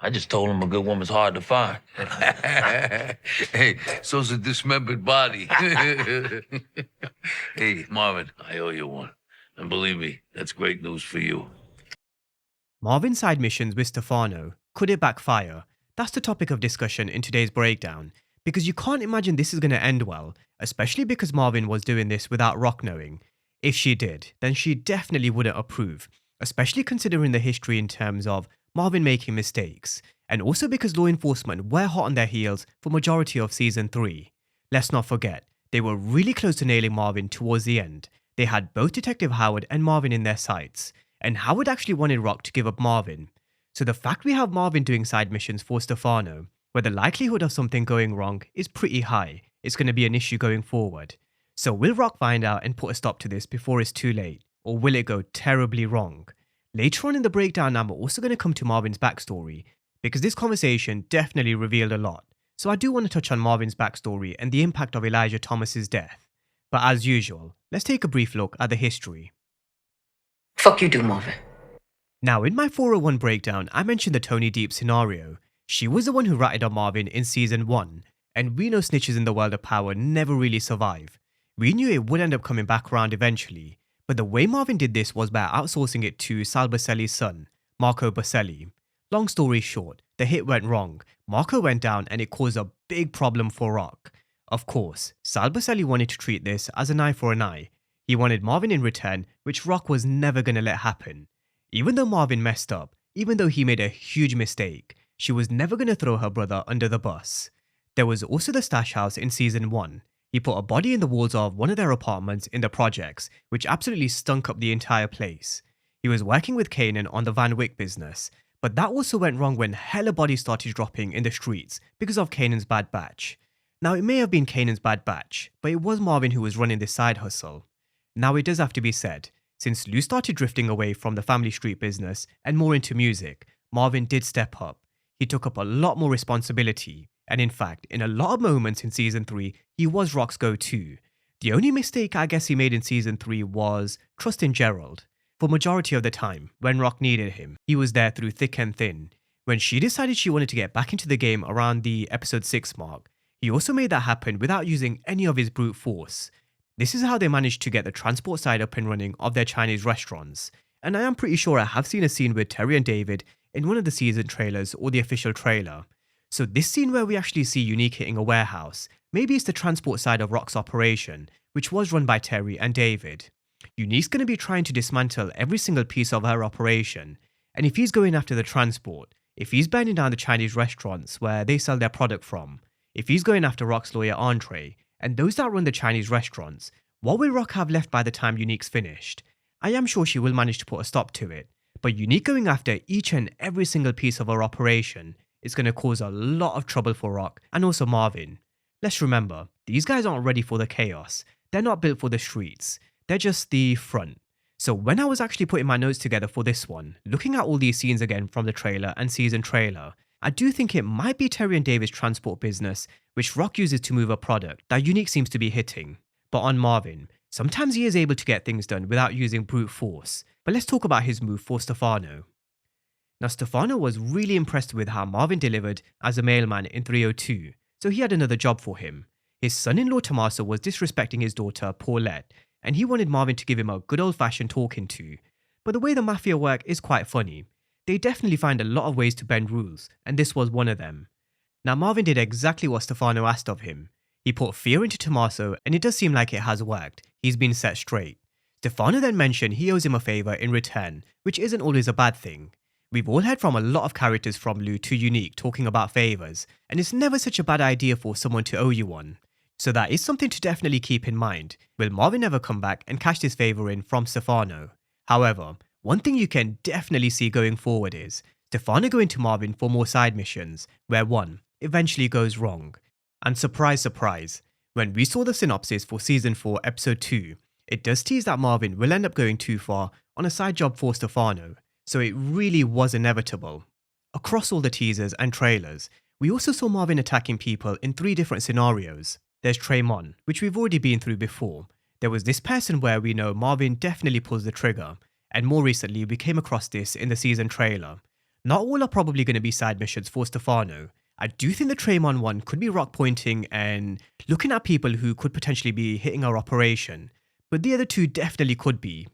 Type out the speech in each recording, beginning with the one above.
I just told him a good woman's hard to find. Hey, so's a dismembered body. Hey, Marvin, I owe you one. And believe me, that's great news for you. Marvin's side missions with Stefano, could it backfire? That's the topic of discussion in today's breakdown, because you can't imagine this is going to end well, especially because Marvin was doing this without Rock knowing. If she did, then she definitely wouldn't approve, especially considering the history in terms of Marvin making mistakes, and also because law enforcement were hot on their heels for majority of season 3. Let's not forget, they were really close to nailing Marvin towards the end. They had both Detective Howard and Marvin in their sights, and Howard actually wanted Rock to give up Marvin. So the fact we have Marvin doing side missions for Stefano, where the likelihood of something going wrong is pretty high, is going to be an issue going forward. So will Rock find out and put a stop to this before it's too late, or will it go terribly wrong? Later on in the breakdown, I'm also going to come to Marvin's backstory, because this conversation definitely revealed a lot. So I do want to touch on Marvin's backstory and the impact of Elijah Thomas's death. But as usual, let's take a brief look at the history. Fuck you do, Marvin. Now, in my 401 breakdown, I mentioned the Tony Deep scenario. She was the one who ratted on Marvin in season 1, and we know snitches in the world of power never really survive. We knew it would end up coming back around eventually, but the way Marvin did this was by outsourcing it to Sal Baselli's son, Marco Baselli. Long story short, the hit went wrong, Marco went down, and it caused a big problem for Rock. Of course, Sal Baselli wanted to treat this as an eye for an eye. He wanted Marvin in return, which Rock was never going to let happen. Even though Marvin messed up, even though he made a huge mistake, she was never going to throw her brother under the bus. There was also the stash house in season 1. He put a body in the walls of one of their apartments in the projects, which absolutely stunk up the entire place. He was working with Kanan on the Van Wyck business, but that also went wrong when hella bodies started dropping in the streets because of Kanan's bad batch. Now, it may have been Kanan's bad batch, but it was Marvin who was running this side hustle. Now, it does have to be said, since Lou started drifting away from the family street business and more into music, Marvin did step up. He took up a lot more responsibility, and in fact, in a lot of moments in season 3, he was Rock's go-to. The only mistake I guess he made in season 3 was trusting Gerald. For majority of the time, when Rock needed him, he was there through thick and thin. When she decided she wanted to get back into the game around the episode 6 mark, he also made that happen without using any of his brute force. This is how they managed to get the transport side up and running of their Chinese restaurants. And I am pretty sure I have seen a scene with Terry and David in one of the season trailers or the official trailer. So this scene where we actually see Unique hitting a warehouse, maybe it's the transport side of Rock's operation, which was run by Terry and David. Unique's going to be trying to dismantle every single piece of her operation. And if he's going after the transport, if he's burning down the Chinese restaurants where they sell their product from, if he's going after Rock's lawyer Andre, and those that run the Chinese restaurants, what will Rock have left by the time Unique's finished? I am sure she will manage to put a stop to it, but Unique going after each and every single piece of her operation is going to cause a lot of trouble for Rock and also Marvin. Let's remember, these guys aren't ready for the chaos. They're not built for the streets. They're just the front. So when I was actually putting my notes together for this one, looking at all these scenes again from the trailer and season trailer, I do think it might be Terry and David's transport business, which Rock uses to move a product that Unique seems to be hitting. But on Marvin, sometimes he is able to get things done without using brute force. But let's talk about his move for Stefano. Now, Stefano was really impressed with how Marvin delivered as a mailman in 302, so he had another job for him. His son-in-law Tommaso was disrespecting his daughter Paulette, and he wanted Marvin to give him a good old-fashioned talking to. But the way the Mafia work is quite funny. They definitely find a lot of ways to bend rules, and this was one of them. Now, Marvin did exactly what Stefano asked of him. He put fear into Tommaso, and it does seem like it has worked. He's been set straight. Stefano then mentioned he owes him a favour in return, which isn't always a bad thing. We've all heard from a lot of characters from Lou to Unique talking about favours, and it's never such a bad idea for someone to owe you one. So that is something to definitely keep in mind. Will Marvin ever come back and cash this favour in from Stefano? However, one thing you can definitely see going forward is Stefano going to Marvin for more side missions, where one eventually goes wrong. And surprise, surprise, when we saw the synopsis for Season 4, Episode 2, it does tease that Marvin will end up going too far on a side job for Stefano, so it really was inevitable. Across all the teasers and trailers, we also saw Marvin attacking people in 3 different scenarios. There's Tremon, which we've already been through before. There was this person where we know Marvin definitely pulls the trigger, and more recently we came across this in the season trailer. Not all are probably going to be side missions for Stefano. I do think the Traymon one could be rock pointing and looking at people who could potentially be hitting our operation, but the other two definitely could be.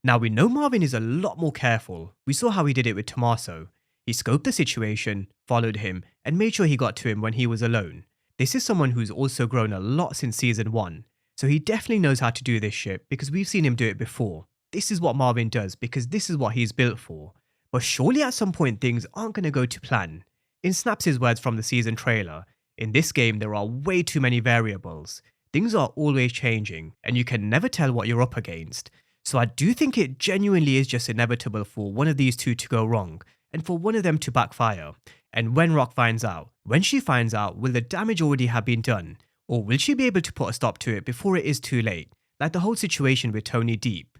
Now we know Marvin is a lot more careful. We saw how he did it with Tommaso. He scoped the situation, followed him, and made sure he got to him when he was alone. This is someone who's also grown a lot since season 1, so he definitely knows how to do this shit because we've seen him do it before. This is what Marvin does because this is what he's built for. But surely at some point things aren't going to go to plan. In Snaps' words from the season trailer, in this game there are way too many variables. Things are always changing, and you can never tell what you're up against. So I do think it genuinely is just inevitable for one of these two to go wrong, and for one of them to backfire. And when she finds out, will the damage already have been done? Or will she be able to put a stop to it before it is too late? Like the whole situation with Tony Deep.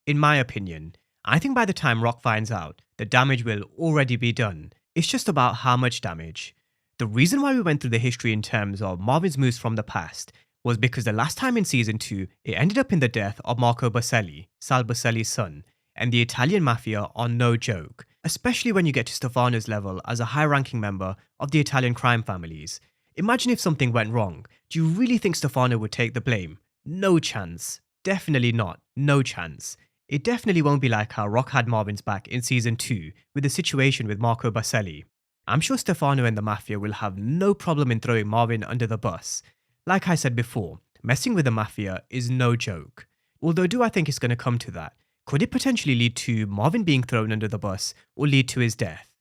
In my opinion, I think by the time Rock finds out, the damage will already be done. It's just about how much damage. The reason why we went through the history in terms of Marvin's moves from the past was because the last time in season 2, it ended up in the death of Marco Boselli, Sal Boselli's son, and the Italian Mafia are no joke, especially when you get to Stefano's level as a high-ranking member of the Italian crime families. Imagine if something went wrong. Do you really think Stefano would take the blame? No chance. Definitely not. No chance. It definitely won't be like how Rock had Marvin's back in season 2 with the situation with Marco Boselli. I'm sure Stefano and the Mafia will have no problem in throwing Marvin under the bus. Like I said before, messing with the Mafia is no joke. Although do I think it's going to come to that? Could it potentially lead to Marvin being thrown under the bus or lead to his death?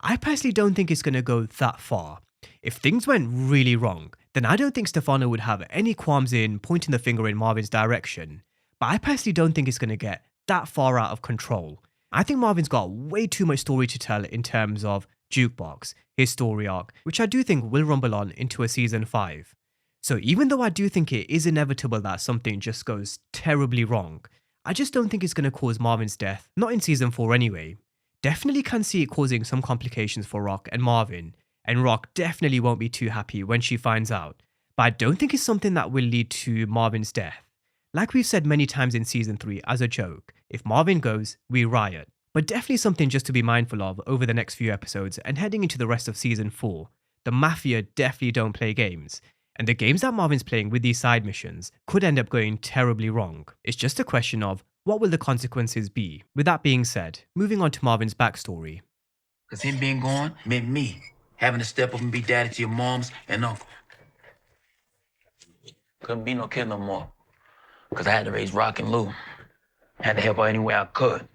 I personally don't think it's going to go that far. If things went really wrong, then I don't think Stefano would have any qualms in pointing the finger in Marvin's direction. But I personally don't think it's going to get that far out of control. I think Marvin's got way too much story to tell in terms of Jukebox, his story arc, which I do think will rumble on into a season 5. So even though I do think it is inevitable that something just goes terribly wrong, I just don't think it's going to cause Marvin's death, not in season 4 anyway. Definitely can see it causing some complications for Rock and Marvin, and Rock definitely won't be too happy when she finds out, but I don't think it's something that will lead to Marvin's death. Like we've said many times in season 3 as a joke, if Marvin goes, we riot. But definitely something just to be mindful of over the next few episodes and heading into the rest of season 4. The Mafia definitely don't play games, and the games that Marvin's playing with these side missions could end up going terribly wrong. It's just a question of what will the consequences be. With that being said, moving on to Marvin's backstory. Because him being gone meant me having to step up and be daddy to your moms and uncle. Couldn't be no kid no more. Because I had to raise Rock and Lou. Had to help out any way I could.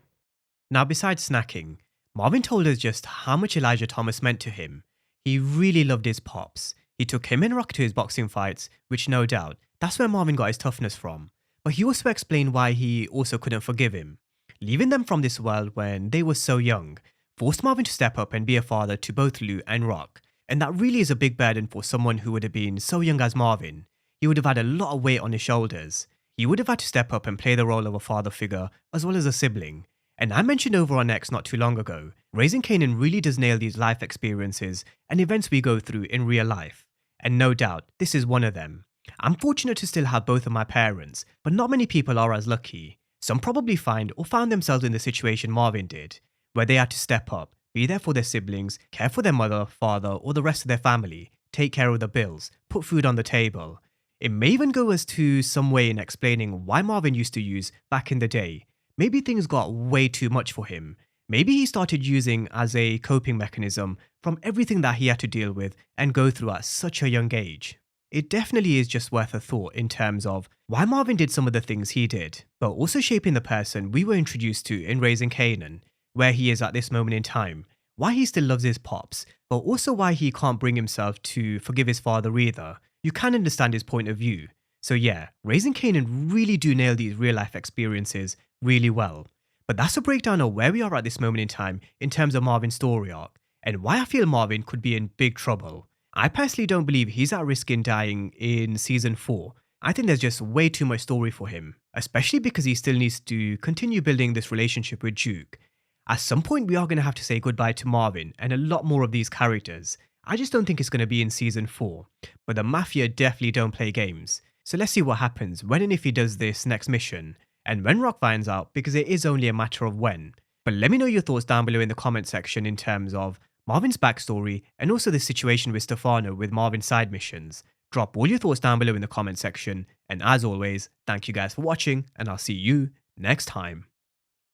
Now besides snacking, Marvin told us just how much Elijah Thomas meant to him. He really loved his pops. He took him and Rock to his boxing fights, which no doubt, that's where Marvin got his toughness from. But he also explained why he also couldn't forgive him. Leaving them from this world when they were so young forced Marvin to step up and be a father to both Lou and Rock. And that really is a big burden for someone who would have been so young as Marvin. He would have had a lot of weight on his shoulders. He would have had to step up and play the role of a father figure as well as a sibling. And I mentioned over on X not too long ago, Raising Kanan really does nail these life experiences and events we go through in real life. And no doubt, this is one of them. I'm fortunate to still have both of my parents, but not many people are as lucky. Some probably find or found themselves in the situation Marvin did, where they had to step up, be there for their siblings, care for their mother, father, or the rest of their family, take care of the bills, put food on the table. It may even go as to some way in explaining why Marvin used to use back in the day. Maybe things got way too much for him. Maybe he started using as a coping mechanism from everything that he had to deal with and go through at such a young age. It definitely is just worth a thought in terms of why Marvin did some of the things he did, but also shaping the person we were introduced to in Raising Kanan, where he is at this moment in time, why he still loves his pops, but also why he can't bring himself to forgive his father either. You can understand his point of view. So yeah, Raising Kanan really do nail these real life experiences really well. But that's a breakdown of where we are at this moment in time in terms of Marvin's story arc, and why I feel Marvin could be in big trouble. I personally don't believe he's at risk in dying in season 4. I think there's just way too much story for him, especially because he still needs to continue building this relationship with Duke. At some point we are going to have to say goodbye to Marvin and a lot more of these characters. I just don't think it's going to be in season 4, but the Mafia definitely don't play games. So let's see what happens when and if he does this next mission, and when Rock finds out, because it is only a matter of when. But let me know your thoughts down below in the comment section in terms of Marvin's backstory and also the situation with Stefano with Marvin's side missions. Drop all your thoughts down below in the comment section, and as always, thank you guys for watching, and I'll see you next time.